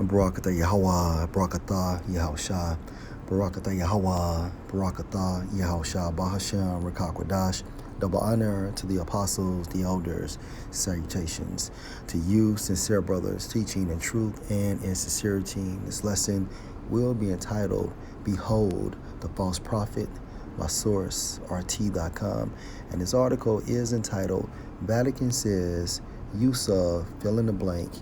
Barakatah Yahweh, Barakatah Yahushua, Barakatah Yahweh, Barakatah Yahushua, Bahashem, Rakakwadash. Double honor to the apostles, the elders, salutations to you, sincere brothers, teaching in truth and in sincerity. This lesson will be entitled, Behold the False Prophet, my source, RT.com. And this article is entitled, Vatican Says Use of Fill in the Blank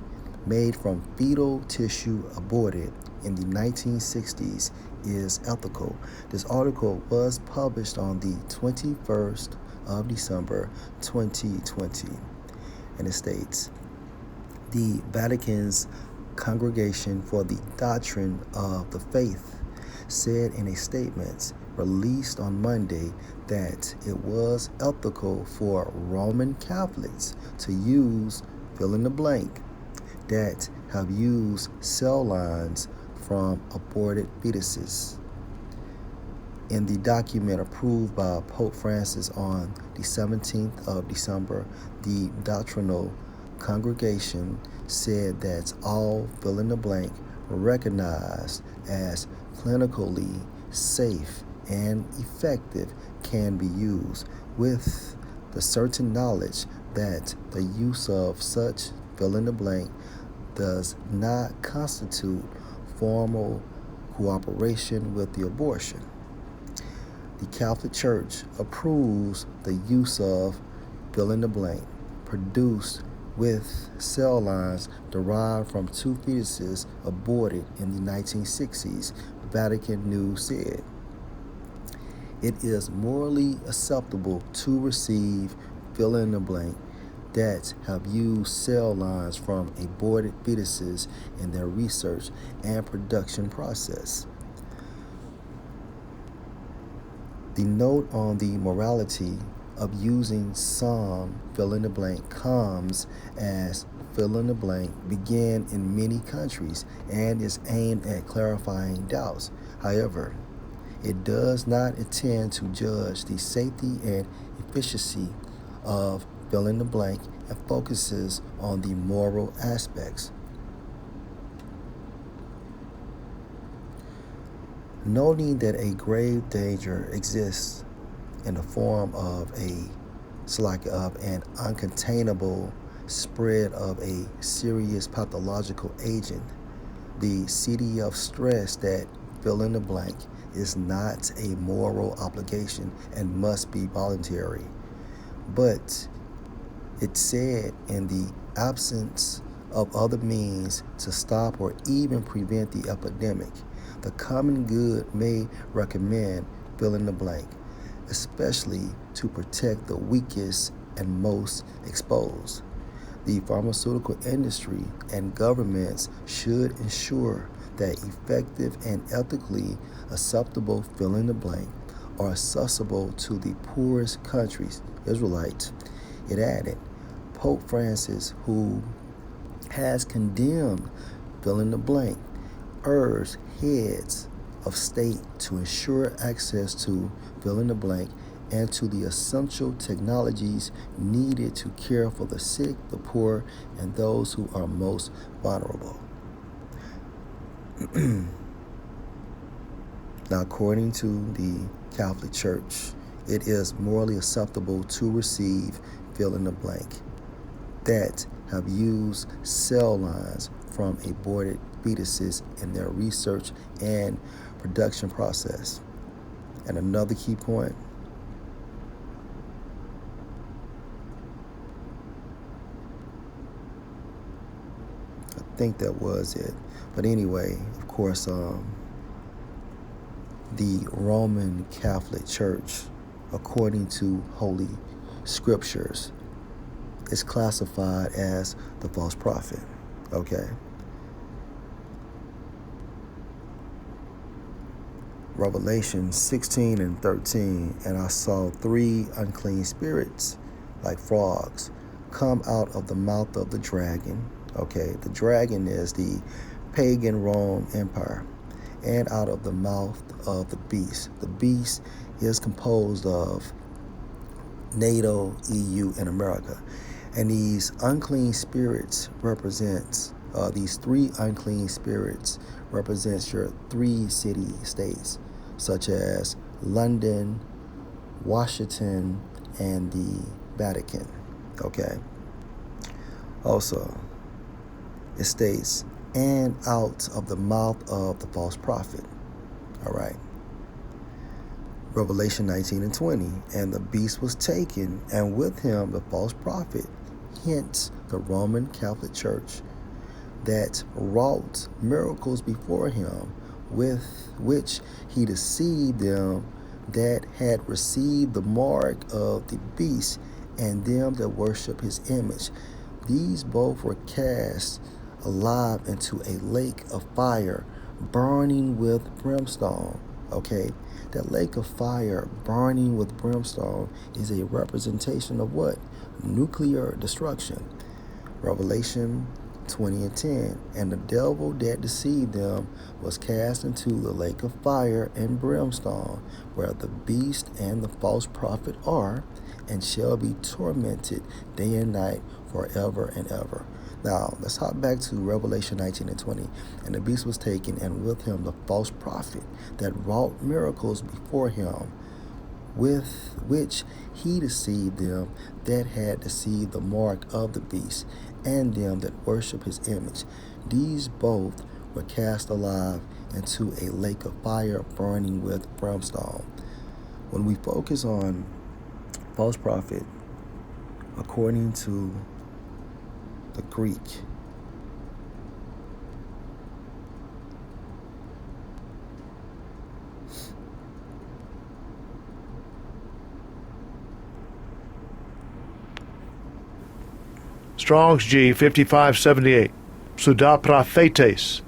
Made from Fetal Tissue Aborted in the 1960s is Ethical. This article was published on the 21st of December 2020. And it states, the Vatican's Congregation for the Doctrine of the Faith said in a statement released on Monday that it was ethical for Roman Catholics to use fill in the blank that have used cell lines from aborted fetuses. In the document approved by Pope Francis on the 17th of December, the Doctrinal Congregation said that all fill in the blank were recognized as clinically safe and effective can be used with the certain knowledge that the use of such fill in the blank does not constitute formal cooperation with the abortion. The Catholic Church approves the use of fill in the blank produced with cell lines derived from two fetuses aborted in the 1960s, Vatican News said. It is morally acceptable to receive fill in the blank that have used cell lines from aborted fetuses in their research and production process. The note on the morality of using some fill in the blank comes as fill in the blank began in many countries and is aimed at clarifying doubts. However, it does not intend to judge the safety and efficacy of fill in the blank and focuses on the moral aspects. Noting that a grave danger exists in the form of an uncontainable spread of a serious pathological agent, the CDF stressed that fill in the blank is not a moral obligation and must be voluntary. But it said in the absence of other means to stop or even prevent the epidemic, the common good may recommend fill in the blank, especially to protect the weakest and most exposed. The pharmaceutical industry and governments should ensure that effective and ethically acceptable fill in the blank are accessible to the poorest countries, Israelites. It added, Pope Francis, who has condemned fill in the blank, urged heads of state to ensure access to fill in the blank and to the essential technologies needed to care for the sick, the poor, and those who are most vulnerable. Now, according to the Catholic Church, it is morally acceptable to receive fill in the blank that have used cell lines from aborted fetuses in their research and production process. And another key point, I think that was it. But anyway, of course, the Roman Catholic Church, according to Holy Scriptures, is classified as the false prophet. Okay. Revelation 16 and 13, and I saw 3 unclean spirits like frogs come out of the mouth of the dragon. Okay, the dragon is the pagan Rome Empire, and out of the mouth of the beast. The beast is composed of NATO, EU, and America. And these unclean spirits represents These three unclean spirits represents your three city states, such as London, Washington, and the Vatican. Okay. Also, it states, and out of the mouth of the false prophet. All right. Revelation 19 and 20. And the beast was taken, and with him the false prophet, hence the Roman Catholic Church, that wrought miracles before him, with which he deceived them that had received the mark of the beast and them that worship his image. These both were cast alive into a lake of fire, burning with brimstone. Okay, that lake of fire burning with brimstone is a representation of what? Nuclear destruction. Revelation 20 and 10. And the devil that deceived them was cast into the lake of fire and brimstone, where the beast and the false prophet are, and shall be tormented day and night forever and ever. Now, let's hop back to Revelation 19 and 20. And the beast was taken, and with him the false prophet that wrought miracles before him, with which he deceived them that had deceived the mark of the beast and them that worship his image. These both were cast alive into a lake of fire burning with brimstone. When we focus on false prophet, according to the Greek, Strong's G 5578. Pseudoprophetes.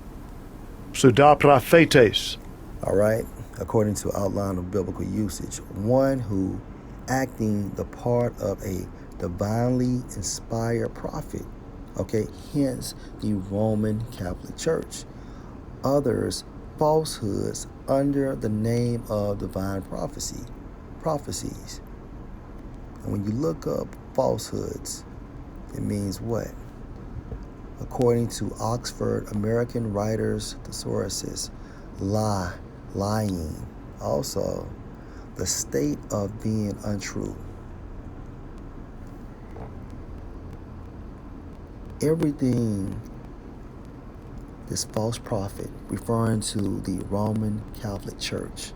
Pseudoprophetes. all right, according to outline of biblical usage, one who acting the part of a divinely inspired prophet. Okay, hence the Roman Catholic Church. Others, falsehoods under the name of divine prophecies. And when you look up falsehoods, it means what? According to Oxford American Writers' Thesaurus, lying. Also, the state of being untrue. Everything this false prophet, referring to the Roman Catholic Church,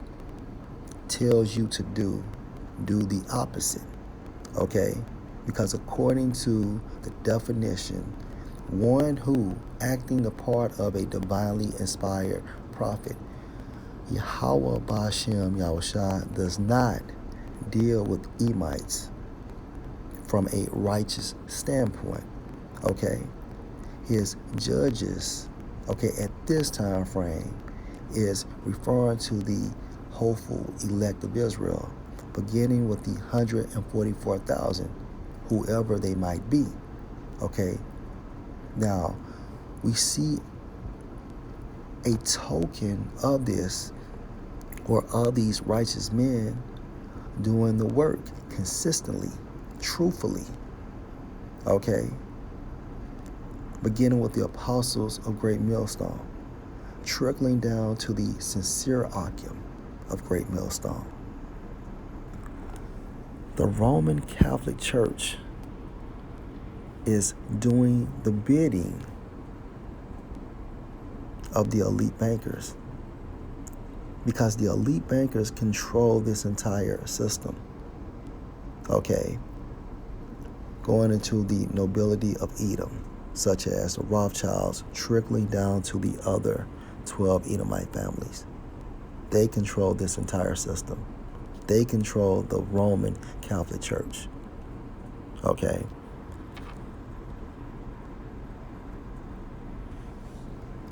tells you to do the opposite. Okay? Because according to the definition, one who acting the part of a divinely inspired prophet, Yahweh Ba'ashem Yahushua does not deal with Emites from a righteous standpoint. Okay? His judges, okay, at this time frame is referring to the hopeful elect of Israel, beginning with the 144,000, whoever they might be. Okay? Now, we see a token of this, or of these righteous men doing the work consistently, truthfully. Okay? Beginning with the apostles of Great Millstone, trickling down to the sincere Akim of Great Millstone. The Roman Catholic Church is doing the bidding of the elite bankers, because the elite bankers control this entire system. Okay? Going into the nobility of Edom, such as the Rothschilds, trickling down to the other 12 Edomite families. They control this entire system. They control the Roman Catholic Church. Okay?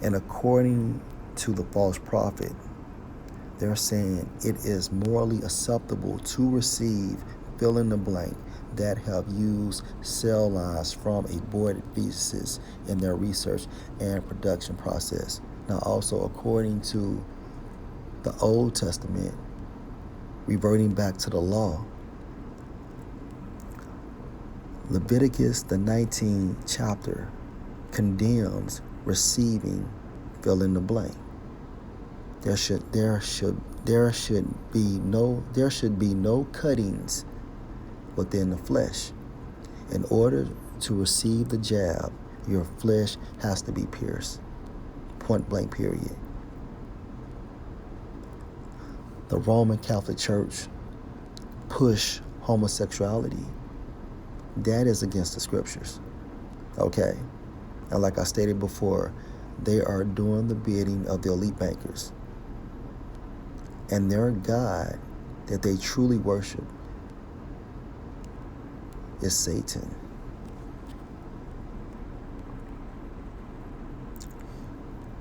And according to the false prophet, they're saying it is morally acceptable to receive fill in the blank that have used cell lines from aborted fetuses in their research and production process. Now, also according to the Old Testament, reverting back to the law, Leviticus, the 19th chapter, condemns receiving, fill in the blank. There should be no cuttings within the flesh. In order to receive the jab, your flesh has to be pierced. Point blank, period. The Roman Catholic Church push homosexuality. That is against the scriptures. Okay? And like I stated before, they are doing the bidding of the elite bankers. And their God that they truly worship is Satan.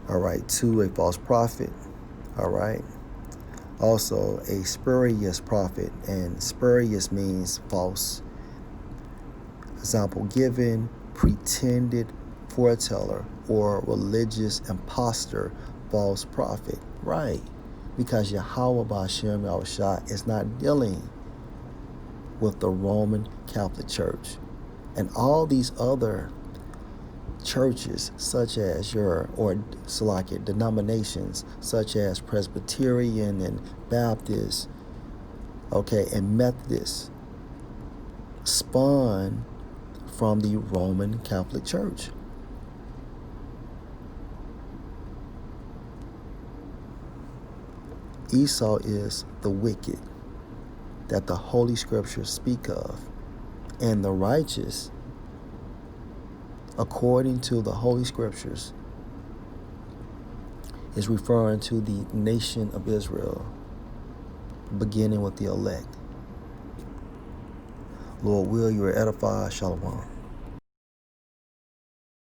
All right, 2, a false prophet. All right. Also, a spurious prophet, and spurious means false. Example given, pretended foreteller or religious impostor, false prophet. Right. Because Yahweh B'Hashem Yahushua is not dealing with the Roman Catholic Church and all these other churches, such as denominations such as Presbyterian and Baptist, okay, and Methodist, spawn from the Roman Catholic Church. Esau is the wicked that the Holy Scriptures speak of, and the righteous, according to the Holy Scriptures, is referring to the nation of Israel, beginning with the elect. Lord will, you are edified. Shalom.